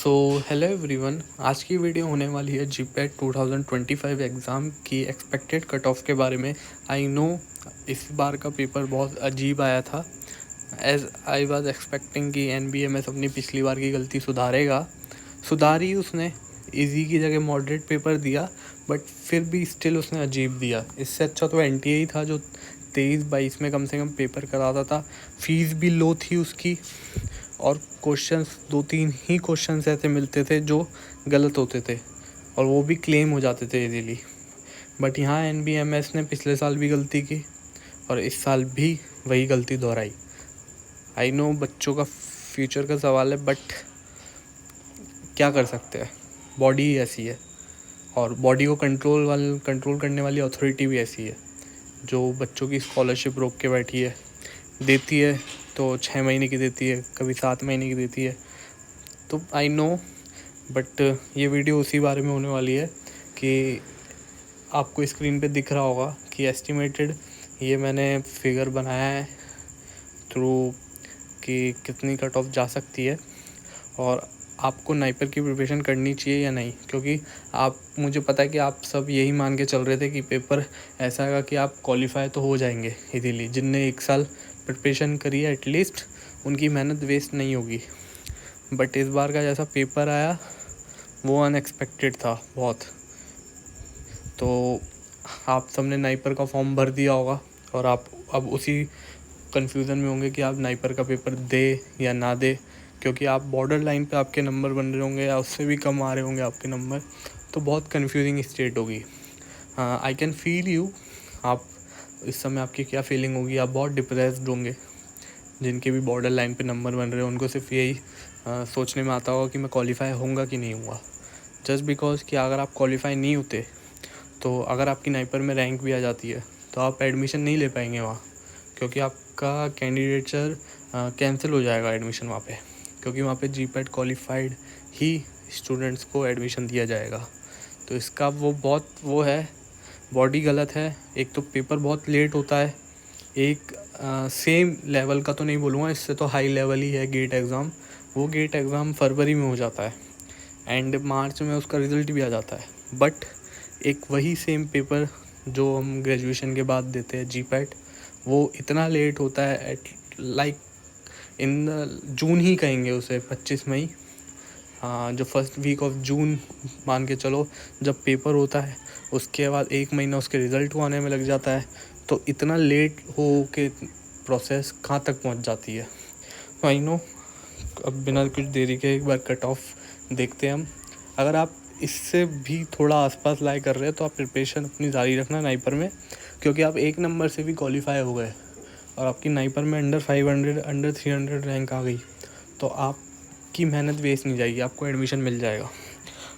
So hello everyone, आज की video होने वाली है जीपैट 2025 एग्ज़ाम की एक्सपेक्टेड कट ऑफ के बारे में। आई नो इस बार का पेपर बहुत अजीब आया था। एज आई वाज एक्सपेक्टिंग कि एनबीएमएस अपनी पिछली बार की गलती सुधारी उसने। इजी की जगह मॉडरेट पेपर दिया, बट फिर भी स्टिल उसने अजीब दिया। इससे अच्छा तो एनटीए ही था जो 23-22 में कम से कम पेपर कराता था। फीस भी लो थी उसकी, और क्वेश्चंस 2-3 ही क्वेश्चंस ऐसे मिलते थे जो गलत होते थे, और वो भी क्लेम हो जाते थे इजीली। बट यहाँ एनबीएमएस ने पिछले साल भी गलती की और इस साल भी वही गलती दोहराई। आई नो बच्चों का फ्यूचर का सवाल है, बट क्या कर सकते हैं, बॉडी ही ऐसी है, और बॉडी को कंट्रोल करने वाली अथॉरिटी भी ऐसी है जो बच्चों की स्कॉलरशिप रोक के बैठी है। देती है तो 6 महीने की देती है, कभी 7 महीने की देती है। तो आई नो, बट ये वीडियो उसी बारे में होने वाली है कि आपको स्क्रीन पे दिख रहा होगा कि एस्टिमेटेड ये मैंने फिगर बनाया है थ्रू कि कितनी कट ऑफ जा सकती है, और आपको नाइपर की प्रिपरेशन करनी चाहिए या नहीं। क्योंकि मुझे पता है कि आप सब यही मान के चल रहे थे कि पेपर ऐसा आएगा कि आप क्वालिफाई तो हो जाएंगे इजीली। जिनने 1 साल प्रिपरेशन करी है एटलीस्ट उनकी मेहनत वेस्ट नहीं होगी। बट इस बार का जैसा पेपर आया वो अनएक्सपेक्टेड था बहुत। तो आप सबने नाइपर का फॉर्म भर दिया होगा और आप अब उसी कन्फ्यूज़न में होंगे कि आप नाइपर का पेपर दे या ना दे, क्योंकि आप बॉर्डर लाइन पे आपके नंबर बन रहे होंगे या उससे भी कम आ रहे होंगे आपके नंबर। तो बहुत कन्फ्यूजिंग स्टेट होगी। I can feel you. आप इस समय आपकी क्या फीलिंग होगी, आप बहुत डिप्रेस्ड होंगे। जिनके भी बॉर्डर लाइन पे नंबर बन रहे हैं उनको सिर्फ यही सोचने में आता होगा कि मैं क्वालिफाई होऊंगा कि नहीं होऊंगा। जस्ट बिकॉज कि अगर आप क्वालिफाई नहीं होते तो अगर आपकी नाइपर में रैंक भी आ जाती है तो आप एडमिशन नहीं ले पाएंगे वहाँ, क्योंकि आपका कैंडिडेचर कैंसिल हो जाएगा एडमिशन वहाँ पे। क्योंकि वहाँ पे जीपैट क्वालिफाइड ही स्टूडेंट्स को एडमिशन दिया जाएगा। तो इसका वो है, बॉडी गलत है। एक तो पेपर बहुत लेट होता है, एक सेम लेवल का तो नहीं बोलूँगा, इससे तो हाई लेवल ही है गेट एग्ज़ाम। वो गेट एग्ज़ाम फरवरी में हो जाता है एंड मार्च में उसका रिज़ल्ट भी आ जाता है। बट एक वही सेम पेपर जो हम ग्रेजुएशन के बाद देते हैं जीपैट, वो इतना लेट होता है एट लाइक इन जून ही कहेंगे उसे, 25 मई। हाँ, जो फर्स्ट वीक ऑफ जून मान के चलो जब पेपर होता है, उसके बाद 1 महीना उसके रिज़ल्ट को आने में लग जाता है। तो इतना लेट हो के प्रोसेस कहाँ तक पहुँच जाती है। तो आई नो, अब बिना कुछ देरी के एक बार कट ऑफ देखते हैं हम। अगर आप इससे भी थोड़ा आसपास लाई कर रहे हैं तो आप प्रिपरेशन अपनी जारी रखना नाइपर में, क्योंकि आप 1 नंबर से भी क्वालिफाई हो गए और आपकी नाइपर में अंडर 500 अंडर 300 रैंक आ गई तो आपकी मेहनत वेस्ट नहीं जाएगी, आपको एडमिशन मिल जाएगा।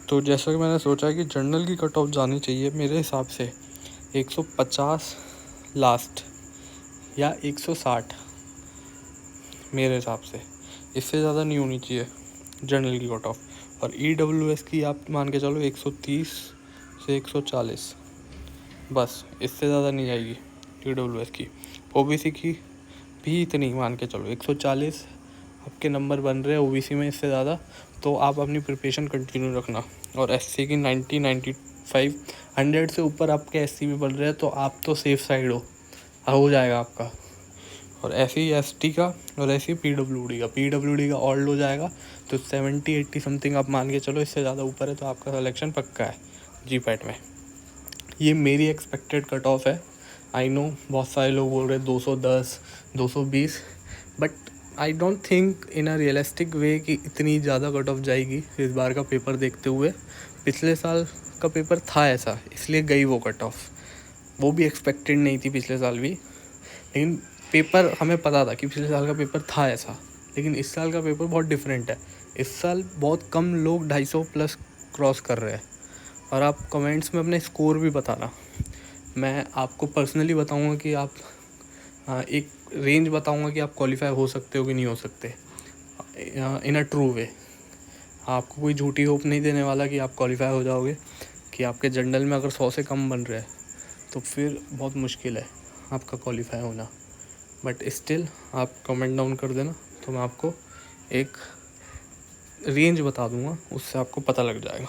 तो जैसा कि मैंने सोचा कि जर्नल की कट ऑफ जानी चाहिए मेरे हिसाब से 150 लास्ट या 160 मेरे हिसाब से। इससे ज़्यादा नहीं होनी चाहिए जर्नल की कट ऑफ। और ईडब्ल्यूएस की आप मान के चलो 130 से 140, बस इससे ज़्यादा नहीं जाएगी ईडब्ल्यूएस की। ओबीसी की भी इतनी मान के चलो 140 आपके नंबर बन रहे हैं ओबीसी में, इससे ज़्यादा तो आप अपनी प्रिपरेशन कंटिन्यू रखना। और एससी की 90 95 100 से ऊपर आपके एससी में बन रहे हैं तो आप तो सेफ साइड हो जाएगा आपका। और ऐसे ही एसटी का और ऐसे ही पीडब्ल्यूडी का ऑल हो जाएगा। तो 70-80 समथिंग आप मान के चलो, इससे ज़्यादा ऊपर है तो आपका सिलेक्शन पक्का है जीपैट में। ये मेरी एक्सपेक्टेड कट ऑफ है। आई नो बहुत सारे लोग बोल रहे हैं 210 220, but I don't think in a realistic way कि इतनी ज़्यादा कट ऑफ जाएगी इस बार का पेपर देखते हुए। पिछले साल का पेपर था ऐसा, इसलिए गई वो कट ऑफ। वो भी एक्सपेक्टेड नहीं थी पिछले साल भी, लेकिन पेपर हमें पता था कि पिछले साल का पेपर था ऐसा। लेकिन इस साल का पेपर बहुत डिफरेंट है। इस साल बहुत कम लोग 250 प्लस क्रॉस कर रहे हैं। और आप कमेंट्स में अपने स्कोर भी बताना, मैं आपको पर्सनली बताऊंगा कि आप एक रेंज बताऊंगा कि आप क्वालिफाई हो सकते हो कि नहीं हो सकते इन अ ट्रू वे। आपको कोई झूठी होप नहीं देने वाला कि आप क्वालिफाई हो जाओगे। कि आपके जर्नल में अगर 100 से कम बन रहे हैं तो फिर बहुत मुश्किल है आपका क्वालिफाई होना। बट स्टिल आप कमेंट डाउन कर देना तो मैं आपको एक रेंज बता दूंगा, उससे आपको पता लग जाएगा।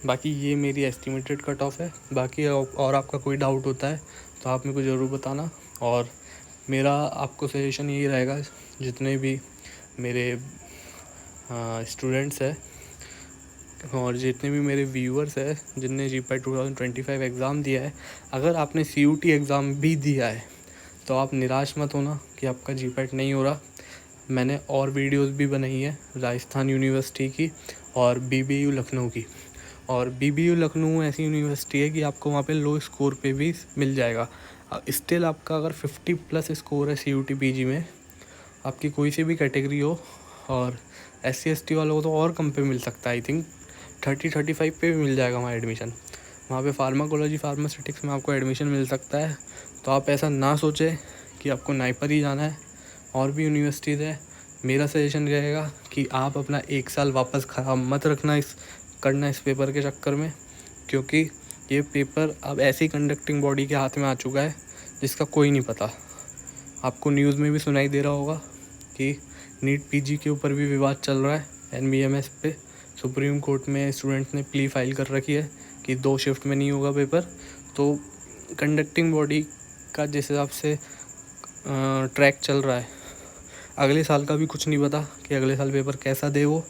बाकी ये मेरी एस्टिमेटेड कट ऑफ है। बाकी और आपका कोई डाउट होता है तो आप मेरे को ज़रूर बताना। और मेरा आपको सजेशन यही रहेगा, जितने भी मेरे स्टूडेंट्स हैं और जितने भी मेरे व्यूअर्स हैं जिनने जीपैट 2025 एग्ज़ाम दिया है, अगर आपने CUT एग्ज़ाम भी दिया है तो आप निराश मत होना कि आपका जीपैट नहीं हो रहा। मैंने और वीडियोस भी बनाई है राजस्थान यूनिवर्सिटी की और BBU लखनऊ की। और BBU लखनऊ ऐसी यूनिवर्सिटी है कि आपको वहाँ पे लो स्कोर पे भी मिल जाएगा। स्टिल आपका अगर 50+ स्कोर है CUT PG में, आपकी कोई सी भी कैटेगरी हो, और SC ST वालों को तो और कम पे मिल सकता है। आई थिंक 30-35 पे भी मिल जाएगा वहाँ एडमिशन। वहाँ पे फार्माकोलॉजी फार्मास्यूटिक्स में आपको एडमिशन मिल सकता है। तो आप ऐसा ना सोचें कि आपको नाइपर ही जाना है, और भी यूनिवर्सिटीज़ है। मेरा सजेशन रहेगा कि आप अपना 1 साल वापस ख़राब मत रखना इस पेपर के चक्कर में, क्योंकि ये पेपर अब ऐसी कंडक्टिंग बॉडी के हाथ में आ चुका है जिसका कोई नहीं पता। आपको न्यूज़ में भी सुनाई दे रहा होगा कि नीट PG के ऊपर भी विवाद चल रहा है NBMS पे। सुप्रीम कोर्ट में स्टूडेंट्स ने प्ली फाइल कर रखी है कि 2 शिफ्ट में नहीं होगा पेपर। तो कंडक्टिंग बॉडी का जिस हिसाब से ट्रैक चल रहा है, अगले साल का भी कुछ नहीं पता कि अगले साल पेपर कैसा दे वो,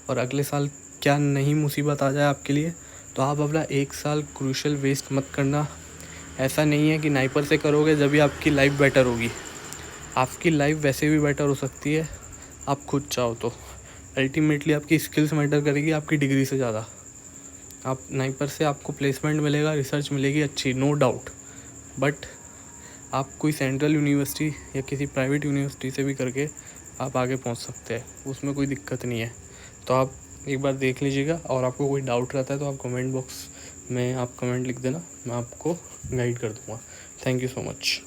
और अगले साल क्या नई मुसीबत आ जाए आपके लिए। तो आप अपना 1 साल क्रूशल वेस्ट मत करना। ऐसा नहीं है कि नाइपर से करोगे जब भी आपकी लाइफ बेटर होगी। आपकी लाइफ वैसे भी बेटर हो सकती है आप खुद चाहो तो। अल्टीमेटली आपकी स्किल्स मैटर करेगी आपकी डिग्री से ज़्यादा। आप नाइपर से आपको प्लेसमेंट मिलेगा, रिसर्च मिलेगी अच्छी, नो डाउट, बट आप कोई सेंट्रल यूनिवर्सिटी या किसी प्राइवेट यूनिवर्सिटी से भी करके आप आगे पहुंच सकते हैं, उसमें कोई दिक्कत नहीं है। तो आप एक बार देख लीजिएगा, और आपको कोई डाउट रहता है तो आप कमेंट बॉक्स में आप कमेंट लिख देना, मैं आपको गाइड कर दूँगा। Thank you so much.